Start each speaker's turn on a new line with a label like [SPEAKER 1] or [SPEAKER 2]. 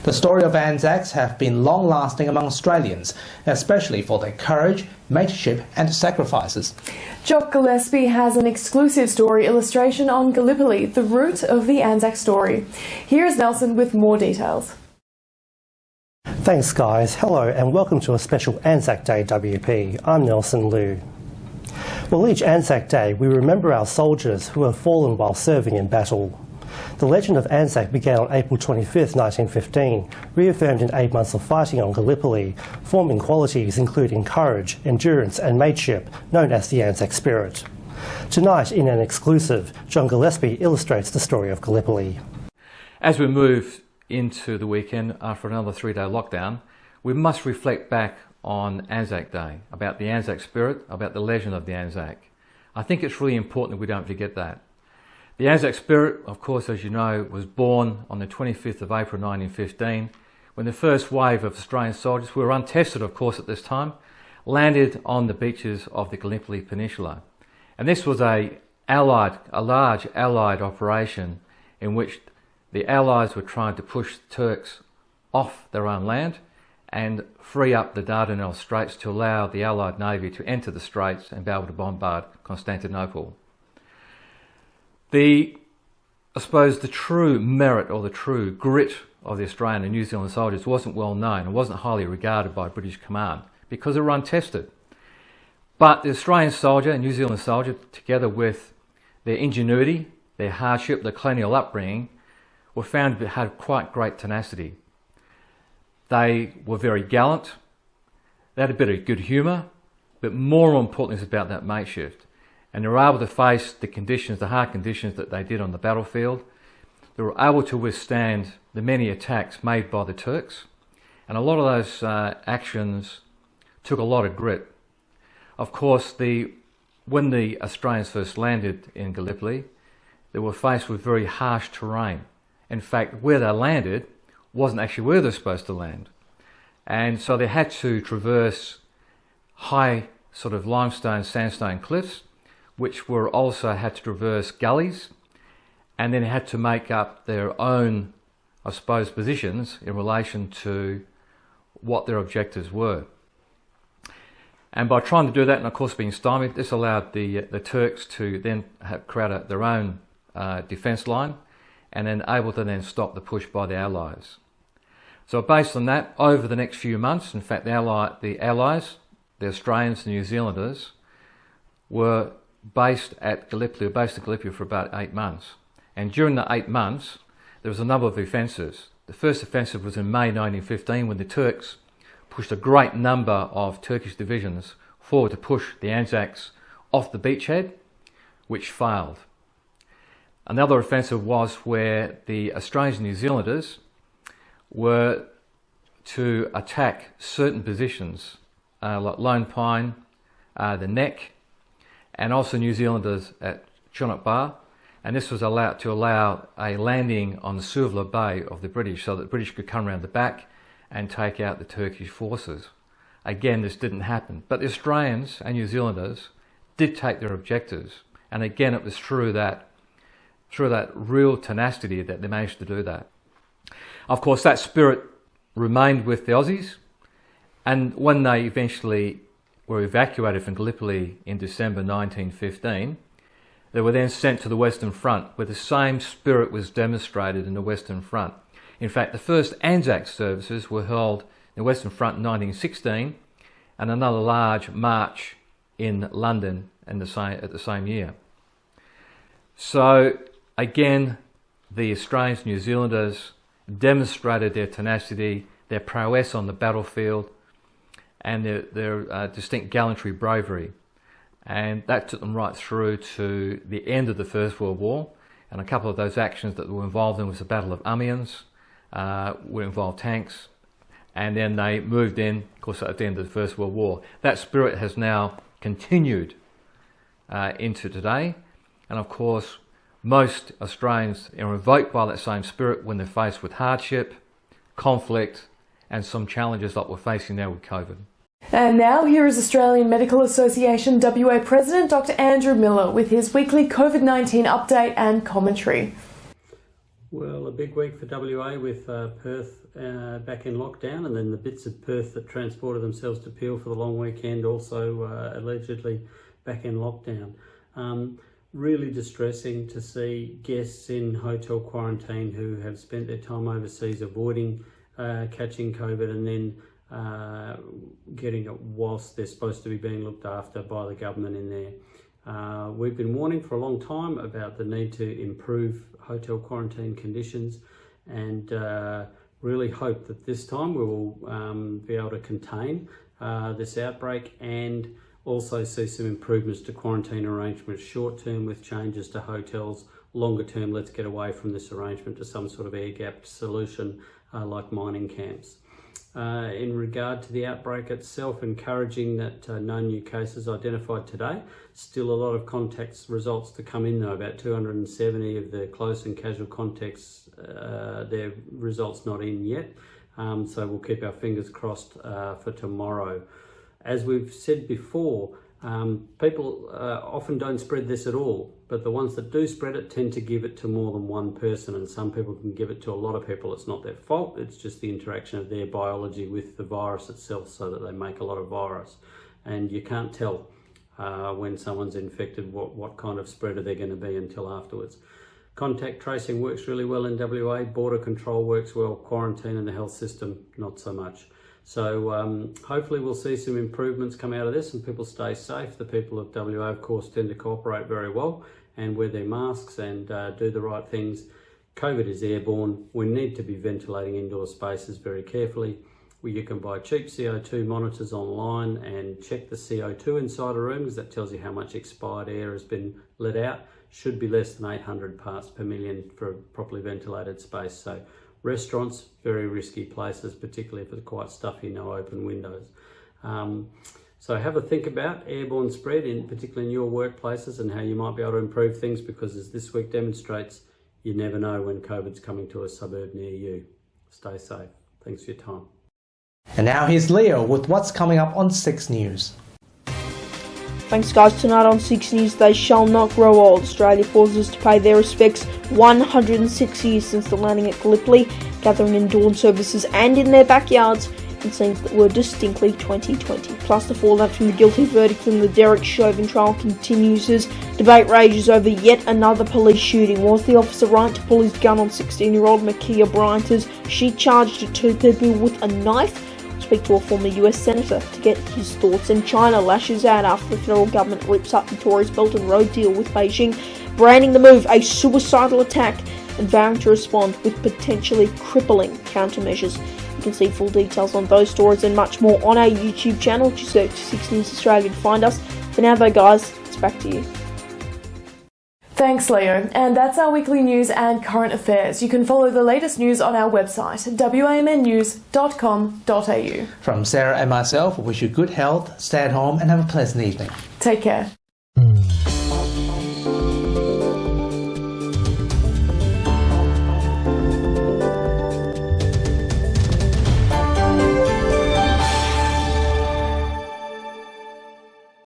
[SPEAKER 1] The story of ANZACs have been long-lasting among Australians, especially for their courage, mateship and sacrifices.
[SPEAKER 2] Jock Gillespie has an exclusive story illustration on Gallipoli, the root of the ANZAC story. Here is Nelson with more details.
[SPEAKER 3] Thanks guys, hello and welcome to a special ANZAC Day WP. I'm Nelson Liu. Well, each ANZAC Day we remember our soldiers who have fallen while serving in battle. The legend of ANZAC began on April 25, 1915, reaffirmed in 8 months of fighting on Gallipoli, forming qualities including courage, endurance and mateship, known as the ANZAC spirit. Tonight, in an exclusive, John Gillespie illustrates the story of Gallipoli.
[SPEAKER 4] As we move into the weekend after another 3-day lockdown, we must reflect back on ANZAC Day, about the ANZAC spirit, about the legend of the ANZAC. I think it's really important that we don't forget that. The ANZAC spirit, of course, as you know, was born on the 25th of April 1915, when the first wave of Australian soldiers, who were untested of course at this time, landed on the beaches of the Gallipoli Peninsula. And this was a large Allied operation in which the Allies were trying to push the Turks off their own land and free up the Dardanelles Straits to allow the Allied Navy to enter the Straits and be able to bombard Constantinople. I suppose the true merit or the true grit of the Australian and New Zealand soldiers wasn't well known and wasn't highly regarded by British command because they were untested. But the Australian soldier and New Zealand soldier, together with their ingenuity, their hardship, their colonial upbringing, were found to have quite great tenacity. They were very gallant, they had a bit of good humour, but more importantly is about that mateship. And they were able to face the conditions, the hard conditions that they did on the battlefield. They were able to withstand the many attacks made by the Turks. And a lot of those actions took a lot of grit. Of course, when the Australians first landed in Gallipoli, they were faced with very harsh terrain. In fact, where they landed wasn't actually where they're supposed to land. And so they had to traverse high sort of limestone, sandstone cliffs, which were also had to traverse gullies, and then had to make up their own, I suppose, positions in relation to what their objectives were. And by trying to do that, and of course being stymied, this allowed the Turks to then create their own defence line, and then able to then stop the push by the Allies. So based on that, over the next few months, in fact the Allies, the Australians, the New Zealanders, were based at Gallipoli for about 8 months. And during the 8 months, there was a number of offensives. The first offensive was in May 1915 when the Turks pushed a great number of Turkish divisions forward to push the ANZACs off the beachhead, which failed. Another offensive was where the Australians and New Zealanders were to attack certain positions like Lone Pine, the Neck, and also New Zealanders at Chunuk Bar, and this was to allow a landing on the Suvla Bay of the British so that the British could come around the back and take out the Turkish forces. Again, this didn't happen, but the Australians and New Zealanders did take their objectives, and again it was through that real tenacity that they managed to do that. Of course, that spirit remained with the Aussies, and when they eventually were evacuated from Gallipoli in December 1915, they were then sent to the Western Front, where the same spirit was demonstrated in the Western Front. In fact, the first ANZAC services were held in the Western Front in 1916, and another large march in London at the same year. So again, the Australians and New Zealanders demonstrated their tenacity, their prowess on the battlefield, and their distinct gallantry, bravery. And that took them right through to the end of the First World War. And a couple of those actions that they were involved in was the Battle of Amiens, would involve tanks. And then they moved in, of course, at the end of the First World War. That spirit has now continued into today. And of course, most Australians are evoked by that same spirit when they're faced with hardship, conflict, and some challenges like we're facing now with COVID.
[SPEAKER 2] And now here is Australian Medical Association WA President Dr. Andrew Miller with his weekly COVID-19 update and commentary.
[SPEAKER 5] Well, a big week for WA with Perth back in lockdown, and then the bits of Perth that transported themselves to Peel for the long weekend also allegedly back in lockdown. Really distressing to see guests in hotel quarantine who have spent their time overseas avoiding catching COVID and then getting it whilst they're supposed to be being looked after by the government in there. We've been warning for a long time about the need to improve hotel quarantine conditions, and really hope that this time we will be able to contain this outbreak and also see some improvements to quarantine arrangements short term with changes to hotels. Longer term, let's get away from this arrangement to some sort of air-gapped solution like mining camps. In regard to the outbreak itself, encouraging that no new cases identified today. Still a lot of contacts results to come in though, about 270 of the close and casual contacts, their results not in yet. So we'll keep our fingers crossed for tomorrow. As we've said before, people often don't spread this at all, but the ones that do spread it tend to give it to more than one person, and some people can give it to a lot of people. It's not their fault, it's just the interaction of their biology with the virus itself, so that they make a lot of virus. And you can't tell when someone's infected what kind of spreader they're going to be until afterwards. Contact tracing works really well in WA, border control works well, quarantine and the health system not so much. So hopefully we'll see some improvements come out of this and people stay safe. The people of WA, of course, tend to cooperate very well and wear their masks and do the right things. COVID is airborne. We need to be ventilating indoor spaces very carefully. You can buy cheap CO2 monitors online and check the CO2 inside a room, because that tells you how much expired air has been let out. Should be less than 800 parts per million for a properly ventilated space. So restaurants, very risky places, particularly if it's quite stuffy, no open windows. So have a think about airborne spread, particularly in your workplaces, and how you might be able to improve things, because as this week demonstrates, you never know when COVID's coming to a suburb near you. Stay safe. Thanks for your time.
[SPEAKER 1] And now here's Leo with what's coming up on 6 News.
[SPEAKER 6] Thanks guys, tonight on 6 News, they shall not grow old. Australia pauses to pay their respects 106 years since the landing at Gallipoli, gathering in dawn services and in their backyards in scenes that were distinctly 2020. Plus the fallout from the guilty verdict in the Derek Chauvin trial continues as debate rages over yet another police shooting. Was the officer right to pull his gun on 16-year-old Makia Bryant as she charged 2 people with a knife? Speak to a former US Senator to get his thoughts. And China lashes out after the federal government rips up Victoria's Belt and Road deal with Beijing, branding the move a suicidal attack and vowing to respond with potentially crippling countermeasures. You can see full details on those stories and much more on our YouTube channel. Just search 6 News Australia to find us. For now though guys, it's back to you.
[SPEAKER 2] Thanks, Leo. And that's our weekly news and current affairs. You can follow the latest news on our website, wamnnews.com.au.
[SPEAKER 1] From Sarah and myself, we wish you good health, stay at home and have a pleasant evening.
[SPEAKER 2] Take care.